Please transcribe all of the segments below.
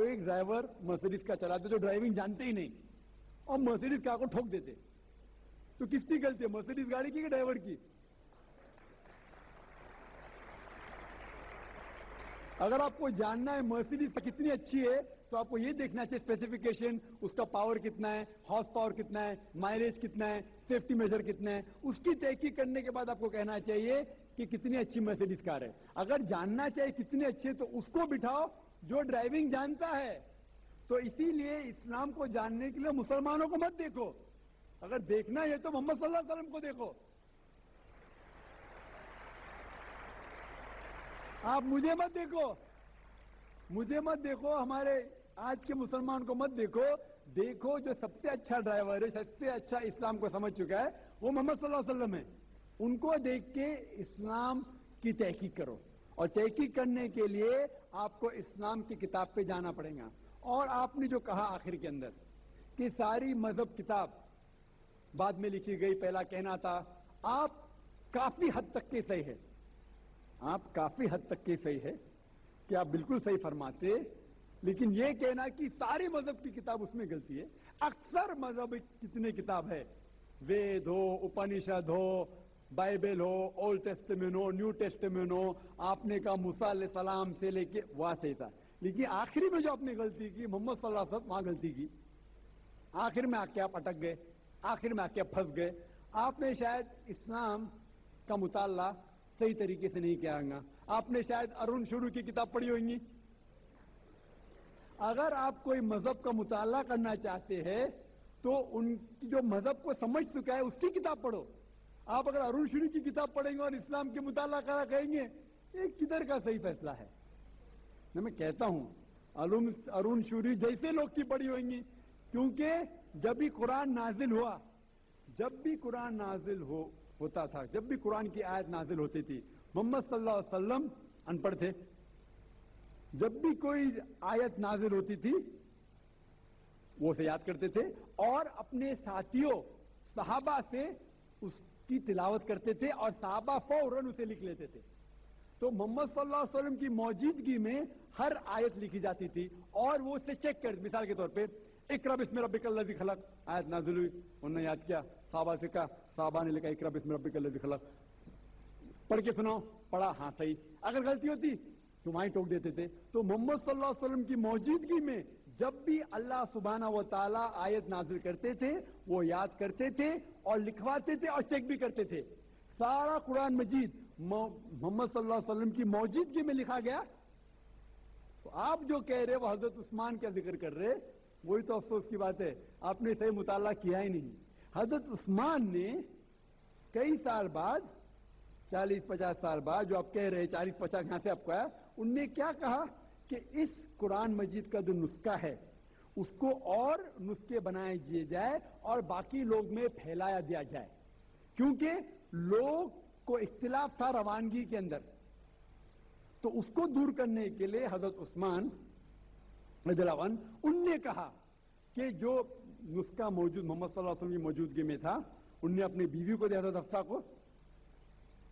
ایک driver Mercedes کا چلاتے جو ڈرائیونگ جانتے ہی نہیں اور مرسیڈیز کار کو ٹھوک دیتے, تو کس کی غلطی ہے, مرسیڈیز گاڑی کی کہ ڈرائیور کی؟ اگر آپ کو جاننا ہے مرسیڈیز کتنی اچھی ہے تو آپ کو یہ دیکھنا چاہیے اسپیسیفکیشن, اس کا پاور کتنا ہے, ہارس پاور کتنا ہے, مائلیج کتنا ہے, سیفٹی میجر کتنا ہے, اس کی تحقیق کرنے کے بعد آپ کو کہنا چاہیے کہ کتنی اچھی مرسیڈیز کار ہے. اگر جاننا چاہیے کتنی اچھی ہے تو اس کو بٹھاؤ جو ڈرائیونگ جانتا ہے. تو اسی لیے اسلام کو جاننے کے لیے مسلمانوں کو مت دیکھو, اگر دیکھنا ہے تو محمد صلی اللہ علیہ وسلم کو دیکھو. آپ مجھے مت دیکھو, مجھے مت دیکھو, ہمارے آج کے مسلمان کو مت دیکھو, دیکھو جو سب سے اچھا ڈرائیور ہے, سب سے اچھا اسلام کو سمجھ چکا ہے, وہ محمد صلی اللہ علیہ وسلم ہے. ان کو دیکھ کے اسلام کی تحقیق کرو, اور تحقیق کرنے کے لیے آپ کو اسلام کی کتاب پہ جانا پڑے گا. اور آپ نے جو کہا آخر کے اندر کہ ساری مذہب کتاب بعد میں لکھی گئی, پہلا کہنا تھا, آپ کافی حد تک کے صحیح ہے, آپ کافی حد تک کے صحیح ہے کہ آپ بالکل صحیح فرماتے, لیکن یہ کہنا کہ ساری مذہب کی کتاب اس میں غلطی ہے. اکثر مذہب کتنے کتاب ہے, وید ہو, اپنشد ہو, بائبل ہو, اولڈ ٹیسٹمنٹ ہو, نیو ٹیسٹمنٹ ہو, آپ نے کہا موسیٰ علیہ السلام سے لے کے وہاں صحیح تھا, لیکن آخری میں جو آپ نے غلطی کی محمد صلی اللہ علیہ وسلم وہاں غلطی کی. آخر میں آ کے آپ اٹک گئے, آخر میں آ کے آپ پھنس گئے. آپ نے شاید اسلام کا مطالعہ صحیح طریقے سے نہیں کیا گا, آپ نے شاید ارون شروع کی کتاب پڑھی ہوگی. اگر آپ کوئی مذہب کا مطالعہ کرنا چاہتے ہیں تو ان کی جو مذہب کو سمجھ چکا ہے اس کی کتاب پڑھو. آپ اگر ارون شروع کی کتاب پڑھیں گے اور اسلام کے مطالعہ کرا کہیں گے, ایک کدھر کا صحیح فیصلہ ہے. میں کہتا ہوں ارون شوری جیسے لوگ کی پڑھی ہوئیں گی, کیونکہ جب بھی قرآن نازل ہوا, جب بھی قرآن نازل ہوتا تھا, جب بھی قرآن کی آیت نازل ہوتی تھی, محمد صلی اللہ علیہ وسلم ان پڑھ تھے. جب بھی کوئی آیت نازل ہوتی تھی وہ اسے یاد کرتے تھے اور اپنے ساتھیوں صحابہ سے اس کی تلاوت کرتے تھے, اور صحابہ فوراً اسے لکھ لیتے تھے. تو محمد صلی اللہ علیہ وسلم کی موجودگی میں ہر آیت لکھی جاتی تھی, اور وہ اسے چیک کرتے. مثال کے طور پہ اقرا بسم ربک الذی خلق آیت نازل ہوئی, انہوں نے یاد کیا, صحابہ سے کہا, صحابہ نے لکھا اقرا بسم ربک الذی خلق, پڑھ کے سناؤ, پڑھا, ہاں صحیح. اگر غلطی ہوتی تو وہیں ٹوک دیتے تھے. تو محمد صلی اللہ علیہ وسلم کی موجودگی میں جب بھی اللہ سبحانہ و تعالیٰ آیت نازل کرتے تھے وہ یاد کرتے تھے اور لکھواتے تھے اور چیک بھی کرتے تھے. سارا قرآن مجید محمد صلی اللہ علیہ وسلم کی موجودگی میں لکھا گیا. تو آپ جو کہہ رہے وہ حضرت عثمان کا ذکر کر رہے, وہی تو افسوس کی بات ہے, آپ نے صحیح مطالعہ کیا ہی نہیں. حضرت عثمان نے کئی سال بعد, 40-50 سال بعد, جو آپ کہہ رہے 40-50 یہاں سے آپ کو آیا, ان نے کیا کہا کہ اس قرآن مجید کا جو نسخہ ہے اس کو اور نسخے بنائے دیے جائے اور باقی لوگ میں پھیلایا دیا جائے, کیونکہ لوگ کو اختلاف تھا روانگی کے اندر. تو اس کو دور کرنے کے لیے حضرت عثمان رضی اللہ عنہ ان نے کہا کہ جو نسخہ موجود محمد صلی اللہ علیہ وسلم کی موجودگی میں تھا, ان نے اپنی بیوی کو دیا, حضرت حفصہ کو,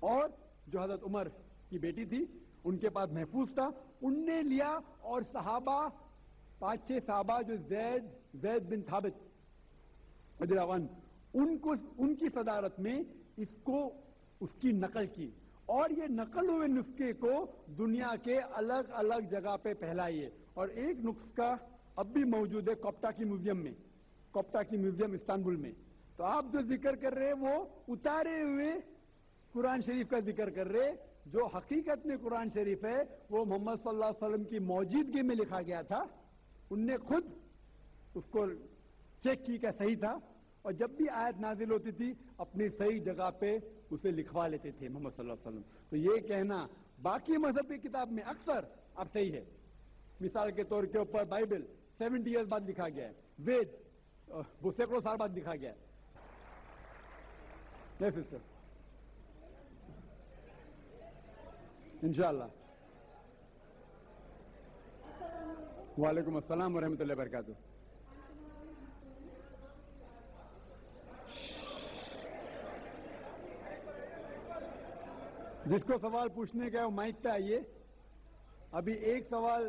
اور جو حضرت عمر کی بیٹی تھی ان کے پاس محفوظ تھا, ان نے لیا. اور صحابہ 5-6 صحابہ جو زید بن ثابت رضی اللہ عنہ, ان کی صدارت میں اس کی نقل کی, اور یہ نقل ہوئے نسخے کو دنیا کے الگ الگ جگہ پہ پھیلائیے. اور ایک نسخہ اب بھی موجود ہے کوپٹا کی میوزیم میں, کوپٹا کی میوزیم استنبول میں. تو آپ جو ذکر کر رہے وہ اتارے ہوئے قرآن شریف کا ذکر کر رہے, جو حقیقت میں قرآن شریف ہے وہ محمد صلی اللہ علیہ وسلم کی موجودگی میں لکھا گیا تھا. ان نے خود اس کو چیک کی کہ صحیح تھا, اور جب بھی آیت نازل ہوتی تھی اپنی صحیح جگہ پہ اسے لکھوا لیتے تھے محمد صلی اللہ علیہ وسلم. تو یہ کہنا باقی مذہب کی کتاب میں اکثر اب صحیح ہے. مثال کے طور کے اوپر بائبل 70 ایئر بعد لکھا گیا ہے, وید وہ سینکڑوں سال بعد لکھا گیا ہے. سسٹر انشاءاللہ. وعلیکم السلام ورحمۃ اللہ وبرکاتہ. جس کو سوال پوچھنے کا ہے وہ مائک پہ آئیے. ابھی ایک سوال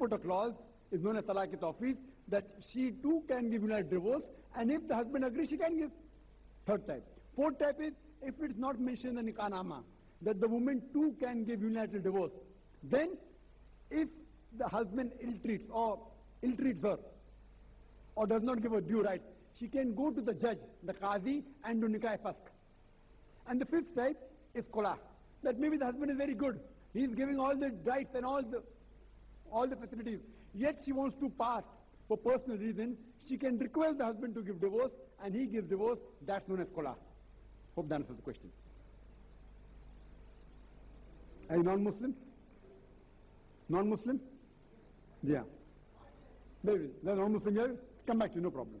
Put a clause is known as talaq tawfiq, that she too can give unilateral divorce, and if the husband agrees, she can give. Third type. Fourth type is if it's not mentioned in the nikah that the woman too can give unilateral divorce, then if the husband ill-treats her or does not give her due right, she can go to the judge, the qazi, and do nikah fasq. And the fifth type is khula, that maybe the husband is very good, he is giving all the rights and all the facilities, yet she wants to part for personal reasons, she can request the husband to give divorce, and he gives divorce. That's known as khula. Hope that answers the question. Are you non-Muslim? Non-Muslim? Yeah. Maybe the non-Muslim here, come back to you, no problem.